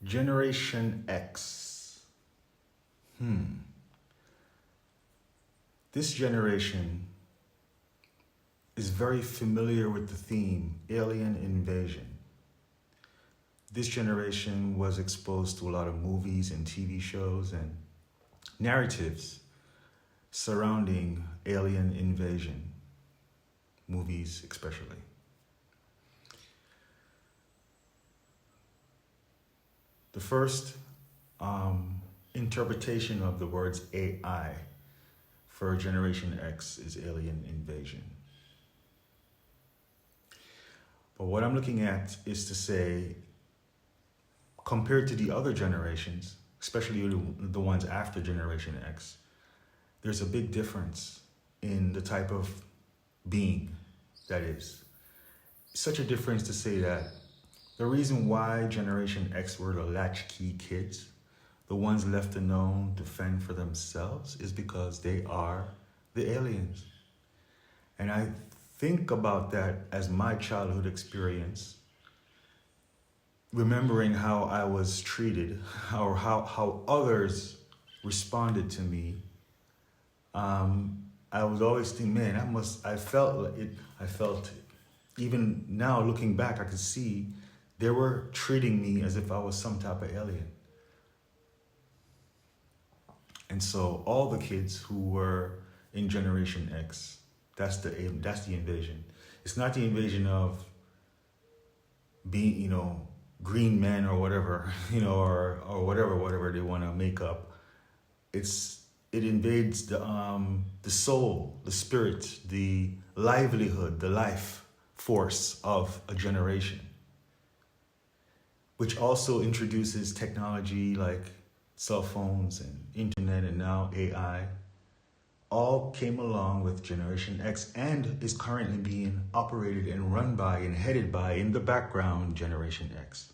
Generation X. This generation is very familiar with the theme alien invasion. This generation was exposed to a lot of movies and TV shows and narratives surrounding alien invasion, movies especially. The first interpretation of the words AI for Generation X is alien invasion. But what I'm looking at is to say, compared to the other generations, especially the ones after Generation X, there's a big difference in the type of being that is. Such a difference to say that the reason why Generation X were the latchkey kids, the ones left alone to fend for themselves, is because they are the aliens. And I think about that as my childhood experience, remembering how I was treated, or how others responded to me. I was always thinking, man, I felt it. Even now, looking back, I could see they were treating me as if I was some type of alien. And so all the kids who were in Generation X, that's the invasion. It's not the invasion of being, green men or whatever, or whatever they want to make up. It invades the soul, the spirit, the livelihood, the life force of a generation, which also introduces technology like cell phones and internet and now AI. All came along with Generation X and is currently being operated and run by and headed by, in the background, Generation X.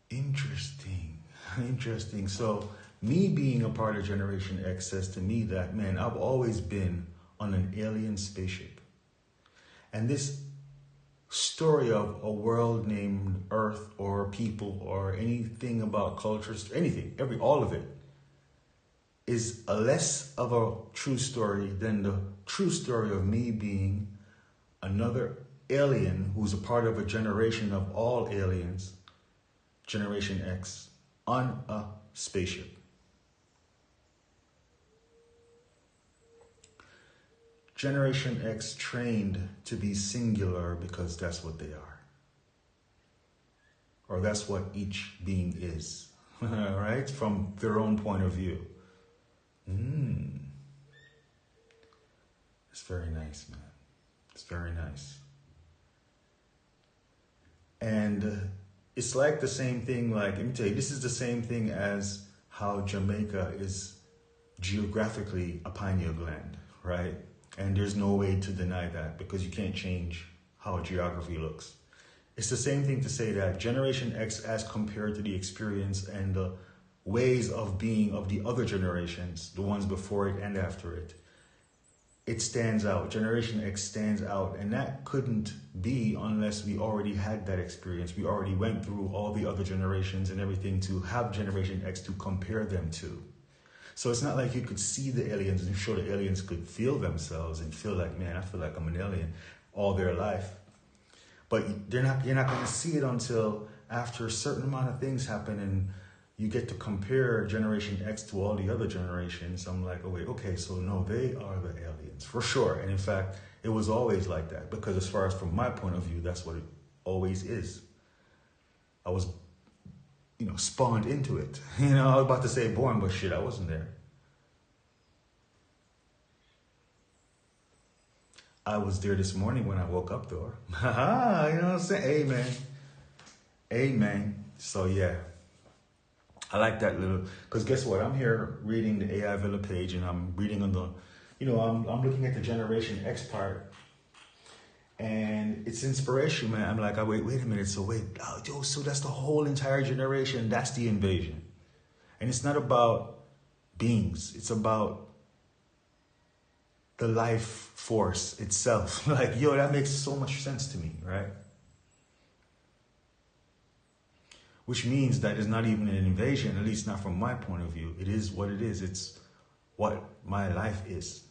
Interesting. So me being a part of Generation X says to me that, man, I've always been on an alien spaceship. And this story of a world named Earth or people or anything about cultures, all of it is a less of a true story than the true story of me being another alien who's a part of a generation of all aliens, Generation X, on a spaceship. Generation X trained to be singular because that's what they are. Or that's what each being is, right? From their own point of view. It's very nice, man. It's very nice. And it's like the same thing, let me tell you, this is the same thing as how Jamaica is geographically a pineal gland, right? And there's no way to deny that because you can't change how geography looks. It's the same thing to say that Generation X, as compared to the experience and the ways of being of the other generations, the ones before it and after it, it stands out. Generation X stands out. And that couldn't be unless we already had that experience. We already went through all the other generations and everything to have Generation X to compare them to. So it's not like you could see the aliens and sure the aliens could feel themselves and feel like, man, I feel like I'm an alien all their life. But you're not going to see it until after a certain amount of things happen and you get to compare Generation X to all the other generations. I'm like, oh wait, okay, so no, they are the aliens for sure. And in fact, it was always like that because as far as from my point of view, that's what it always is. I was spawned into it. I was about to say born, but shit, I wasn't there. I was there this morning when I woke up, though. You know what I'm saying? Amen. So, yeah. I like that little, because guess what? I'm here reading the aeye.villas page and I'm reading on the, I'm looking at the Generation X part. And it's inspiration, man. I'm like, wait a minute. So so that's the whole entire generation. That's the invasion. And it's not about beings. It's about the life force itself. That makes so much sense to me, right? which means that it's not even an invasion, at least not from my point of view. It is what it is. It's what my life is.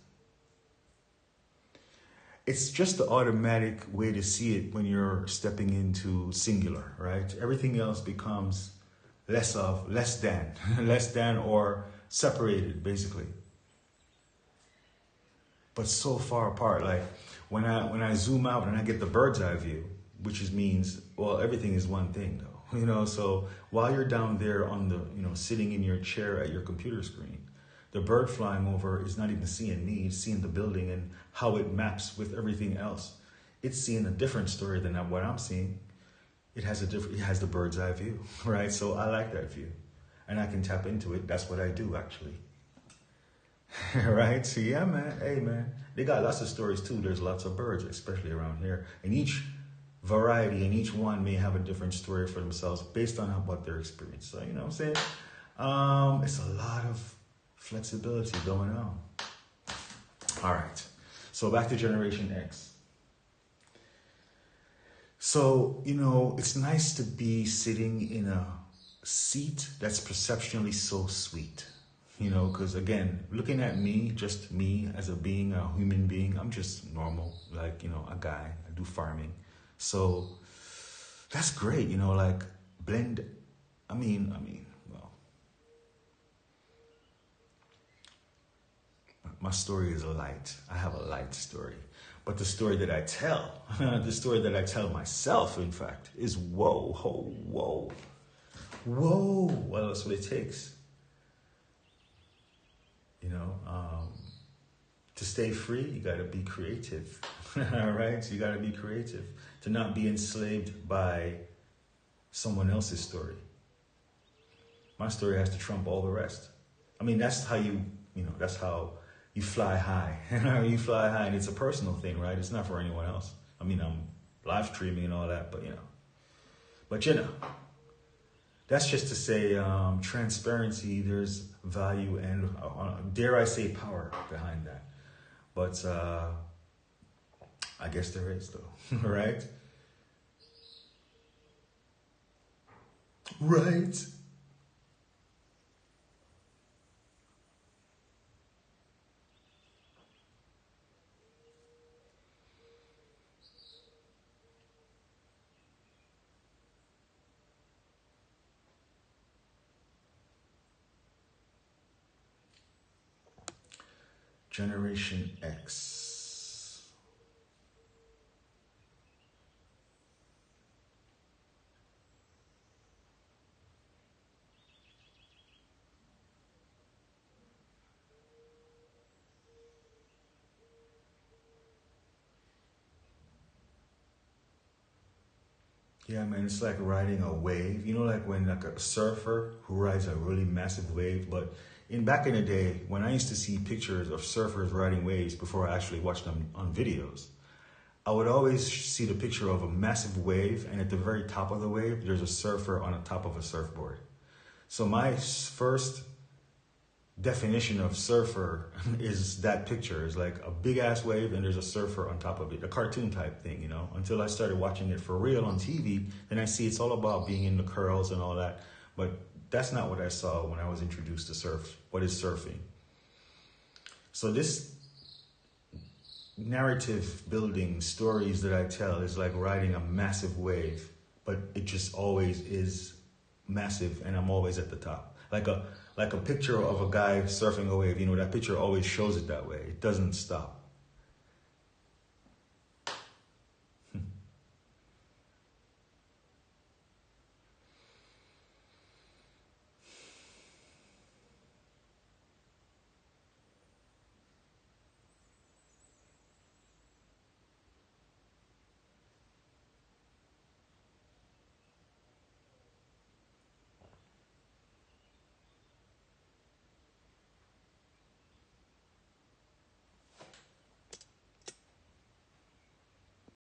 It's just the automatic way to see it when you're stepping into singular, right? Everything else becomes less than, less than or separated, basically. But so far apart, like when I zoom out and I get the bird's eye view, which means, well, everything is one thing though, you know? So while you're down there on the, you know, sitting in your chair at your computer screen, the bird flying over is not even seeing me, it's seeing the building and how it maps with everything else. It's seeing a different story than what I'm seeing. It has the bird's eye view, right? So I like that view and I can tap into it. That's what I do actually. Right? So yeah, man. Hey, man. They got lots of stories too. There's lots of birds, especially around here. And each variety and each one may have a different story for themselves based on what their experience. So, you know what I'm saying? It's a lot of flexibility going on. All right. So back to Generation X. So, you know, it's nice to be sitting in a seat that's perceptually so sweet. You know, because again, looking at me, just me as a being, a human being, I'm just normal, like, you know, a guy. I do farming. So that's great, you know, like blend. I mean, well, my story is light. I have a light story. But the story that I tell, the story that I tell myself, in fact, is whoa, whoa. Well, that's what it takes. You know, to stay free, you got to be creative, all right? So you got to be creative, to not be enslaved by someone else's story. My story has to trump all the rest. I mean, that's how that's how you fly high. You fly high, and it's a personal thing, right? It's not for anyone else. I mean, I'm live streaming and all that, but that's just to say, transparency, there's value and, dare I say, power behind that. But I guess there is, though, right? Right. Generation X. Yeah, man, it's like riding a wave. You know, like when like a surfer who rides a really massive wave. But back in the day, when I used to see pictures of surfers riding waves before I actually watched them on videos, I would always see the picture of a massive wave, and at the very top of the wave, there's a surfer on the top of a surfboard. So my first definition of surfer is that picture. Is like a big ass wave and there's a surfer on top of it, a cartoon type thing, you know, until I started watching it for real on TV. Then I see it's all about being in the curls and all that. But that's not what I saw when I was introduced to surf. What is surfing? So this narrative building stories that I tell is like riding a massive wave, but it just always is massive and I'm always at the top. Like a picture of a guy surfing a wave, you know, that picture always shows it that way. It doesn't stop.